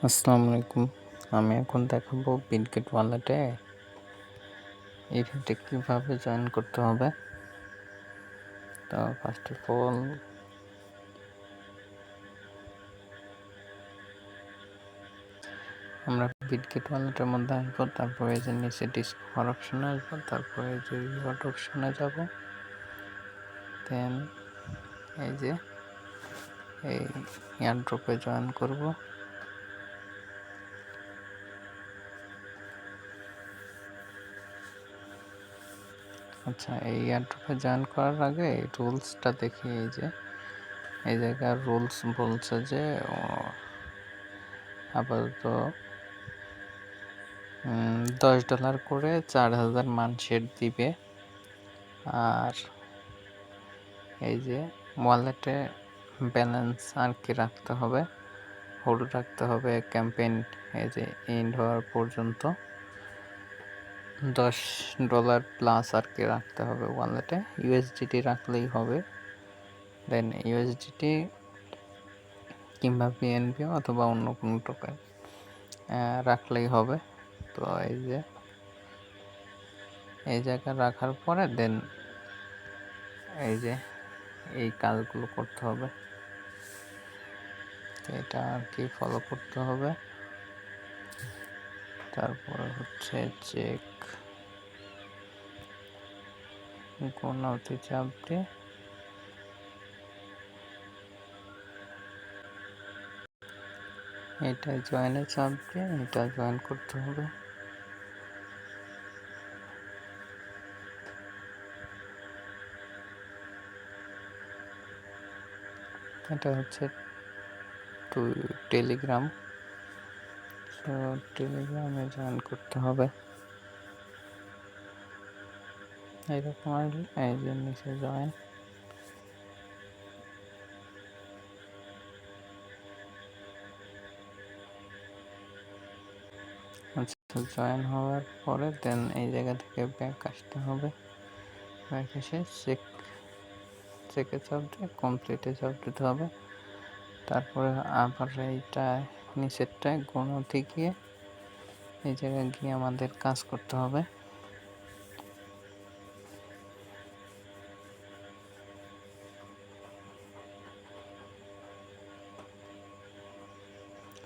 আসসালামু আলাইকুম। আমি এখন দেখাবো বিটগেট ওয়ালেটে ইভেন্টে কীভাবে জয়েন করতে হবে। তো ফার্স্ট অফ অল আমরা বিটগেট ওয়ালেটের মধ্যে আসবো, তারপরে এই যে নিচে ডিসকভার অপশনে আসবো, তারপরে এই যে রিওয়ার্ড অপশনে যাব, দেন এই যে এই এয়ারড্রপে জয়েন করব। আচ্ছা, এই এয়ারড্রপে জয়েন করার আগে এই রুলসটা দেখি। এই যে এই জায়গার রুলস বলছে যে আপাতত $10 করে 4000 মানশেড দিবে। আর এই যে ওয়ালেটে ব্যালেন্স আর কি রাখতে হবে, হোল্ড রাখতে হবে ক্যাম্পেইন এই যে এন্ড হওয়ার পর্যন্ত $10 প্লাস আর কি রাখতে হবে ওয়ালেটে। ইউএসডিটি রাখলেই হবে। দেন ইউএসডিটি কিংবা পিএনবি অথবা অন্য কোনো টোকেন রাখলেই হবে। তো এই যে এই জায়গায় রাখার পরে দেন এই যে এই কাজগুলো করতে হবে। এটা আর কি ফলো করতে হবে। তারপরে হচ্ছে চেক গণতি চাপ দিয়ে এটা জয়েনে চাপ দিয়ে এটা জয়েন করতে হবে। এটা হচ্ছে টেলিগ্রাম, তো টেলিগ্রামে জয়েন করতে হবে। এইরকম আসলে এই যে নিচে জয়েন, আচ্ছা জয়েন হওয়ার পরে দেন এই জায়গা থেকে ব্যাক আসতে হবে। ব্যাক এসে চেকে চাপ দিয়ে কমপ্লিটে চাপ দিতে হবে। তারপরে আবার এইটা নিচেরটায় গণতি গিয়ে এই জায়গায় গিয়ে আমাদের কাজ করতে হবে।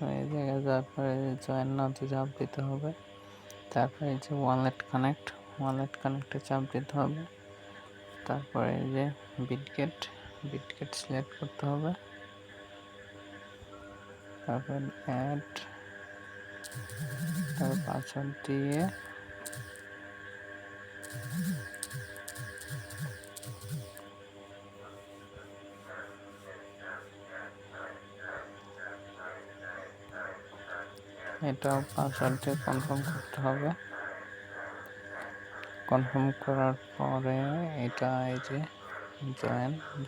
তো এই জায়গায় যাওয়ার পরে জয়েন নাওতে চাপ দিতে হবে। তারপরে এই যে ওয়ালেট কানেক্টে চাপ দিতে হবে। তারপরে এই যে বিটগেট সিলেক্ট করতে হবে। তারপর অ্যাড, তারপর পাসওয়ার্ড দিয়ে এটা পাসওয়ার্ড দিয়ে কনফার্ম করতে হবে। কনফার্ম করার পরে এটা এই যে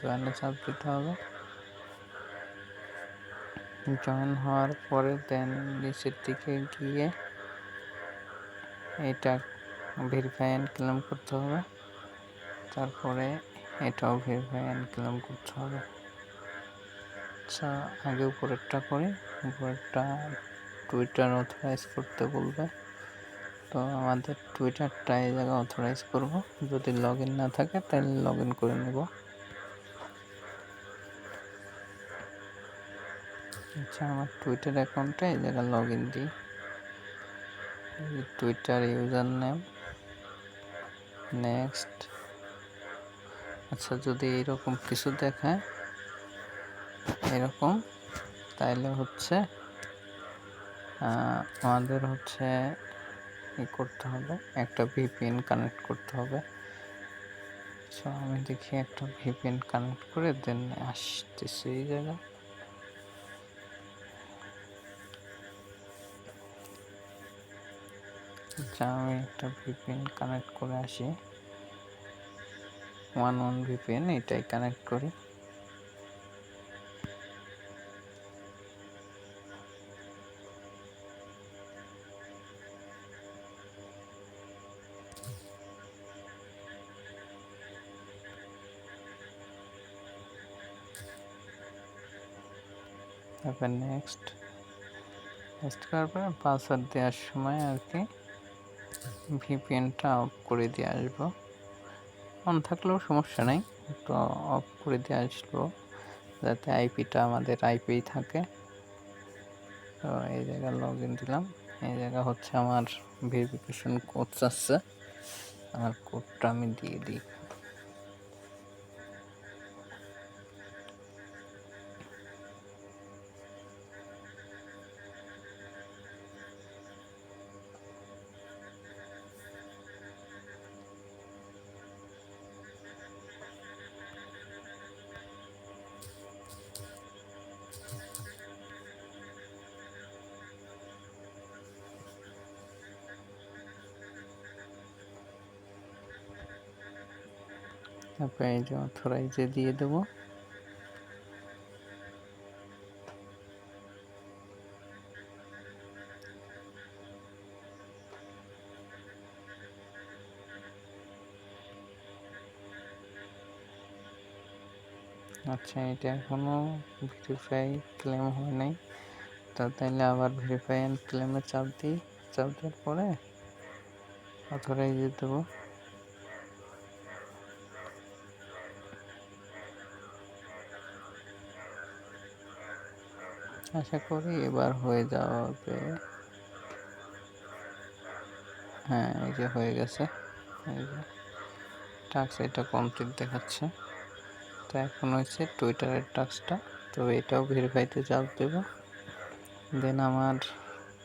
জয়েনে চাপ দিতে হবে। জয়েন হওয়ার পরে দেন নিচের দিকে গিয়ে এটা ভেরিফাই অ্যান্ড ক্লেম করতে হবে। তারপরে এটাও ভেরিফাই অ্যান্ড ক্লেম করতে হবে। আচ্ছা, আগে উপরেরটা করি। উপরেরটা টুইটার অথরাইজ করতে বলবে, তো আমাদের টুইটারটা এই জায়গায় অথরাইজ করব। যদি লগ ইন না থাকে তাহলে লগ ইন করে নেব। আচ্ছা, আমার টুইটার অ্যাকাউন্টে এই জায়গায় লগ ইন দিই। Twitter user name, next. আচ্ছা, যদি এরকম কিছু দেখায় এরকম, তাইলে হচ্ছে আমাদের হচ্ছে করতে হবে, একটা ভিপিএন কানেক্ট করতে হবে। সো আমি দেখি একটা ভিপিএন কানেক্ট করে দেন আসতেছি এই জায়গায়। আচ্ছা, আমি একটা ভিপিএন কানেক্ট করে আসি। 1 ভিপিএন এটাই কানেক্ট করি। তারপর নেক্সট, পেস্ট করার পরে পাসওয়ার্ড দেওয়ার সময় আর কি ভিপিএনটা অফ করে দিয়ে আসবো। অন থাকলেও সমস্যা নেই, তো অফ করে দিয়ে আসবো যাতে আইপিটা আমাদের আইপি থাকে। তো এই জায়গায় লগ ইন দিলাম, এই জায়গা হচ্ছে আমার ভেরিফিকেশন কোড আসছে, আমার কোডটা আমি দিয়ে দিই। তারপরে এই যে অথরাইজে দিয়ে দেবো। আচ্ছা, এটা এখনো ভেরিফাই ক্লেম হয় নাই, তো তাইলে আবার ভেরিফাই অ্যান্ড ক্লেমে চাপ দিই। চাপ দেওয়ার পরে অথরাইজে দেবো। আশা করি এবার হয়ে যাবে। হ্যাঁ, এই যে হয়ে গেছে, এই যে টাস্ক এটা কমপ্লিট দেখাচ্ছে। তো এখন হচ্ছে টুইটারের টাস্কটা, তো এটাও ভেরিফাইতে চাপ দেব। দেন আমার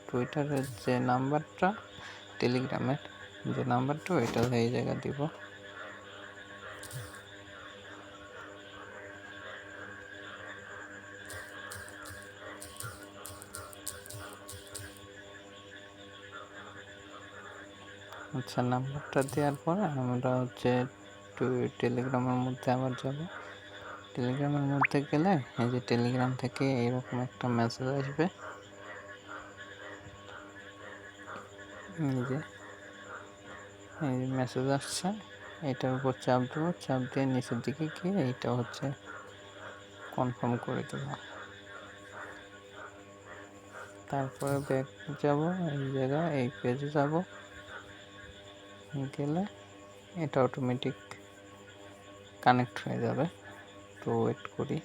টুইটারের যে নাম্বারটা, টেলিগ্রামের যে নাম্বারটা, ওইটা এই জায়গা দিব। আচ্ছা, নাম্বারটা দেওয়ার পরে আমরা হচ্ছে টেলিগ্রামের মধ্যে আবার যাব। টেলিগ্রামের মধ্যে গেলে এই যে টেলিগ্রাম থেকে এরকম একটা মেসেজ আসবে, এই যে মেসেজ আসছে, এটার উপর চাপ দেবো। চাপ দিয়ে নিচের দিকে গিয়ে এইটা হচ্ছে কনফার্ম করে দেবো। তারপরে ব্যাক যাব, এই জায়গায় এই পেজে যাব, গেলে এটা অটোমেটিক কানেক্ট হয়ে যাবে। তো ওয়েট করি।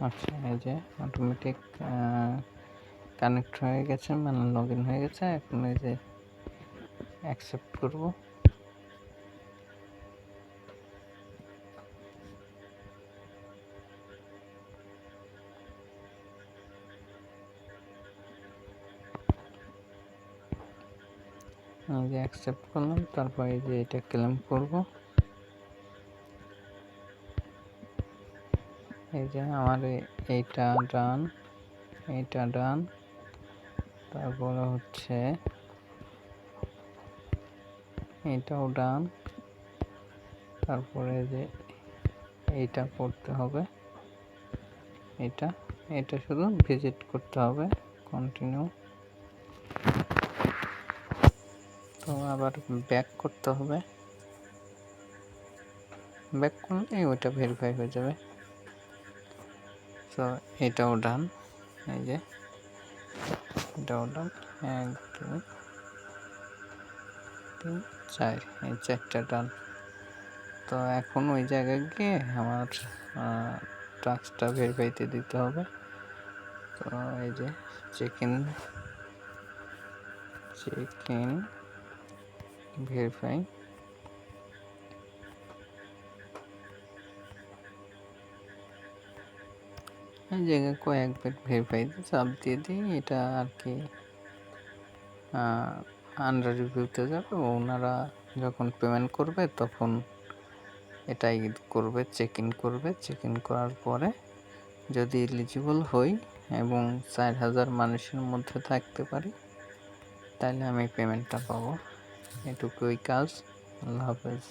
আচ্ছা, এই যে অটোমেটিক কানেক্ট হয়ে গেছে, মানে লগ ইন হয়ে গেছে। এখন এই যে অ্যাকসেপ্ট করব। এই যে অ্যাকসেপ্ট করলাম, তারপর এই যে এটা ক্লেম করব। এই যে আমার এইটা ডান, এইটা ডান, তারপরে হচ্ছে এইটাও ডান, তারপরে যে এইটা করতে হবে, এটা এটা শুধু ভিজিট করতে হবে, কন্টিনিউ। তো আবার ব্যাক করতে হবে, ব্যাক করলে ওইটা ভেরিফাই হয়ে যাবে। তো এটাও ডান, এই যে এটাও ডান, 1 2 3 4, এই 4টা ডান। তো এখন ওই জায়গায় গিয়ে আমার টাস্কটা ভেরিফাইতে দিতে হবে। তো এই যে চেক ইন ভেরিফাই, এই জায়গায় কয়েকবার ভেরিফাইতে চাপ দিয়ে দিই। এটা আর কি আন্ডার রিভিউতে যাবে, ওনারা যখন পেমেন্ট করবে তখন এটাই করবে, চেক ইন করবে। চেক ইন করার পরে যদি এলিজিবল হই এবং 4000 মানুষের মধ্যে থাকতে পারি, তাহলে আমি পেমেন্টটা পাবো। এটুকুই কাজ। আল্লাহ হাফেজ।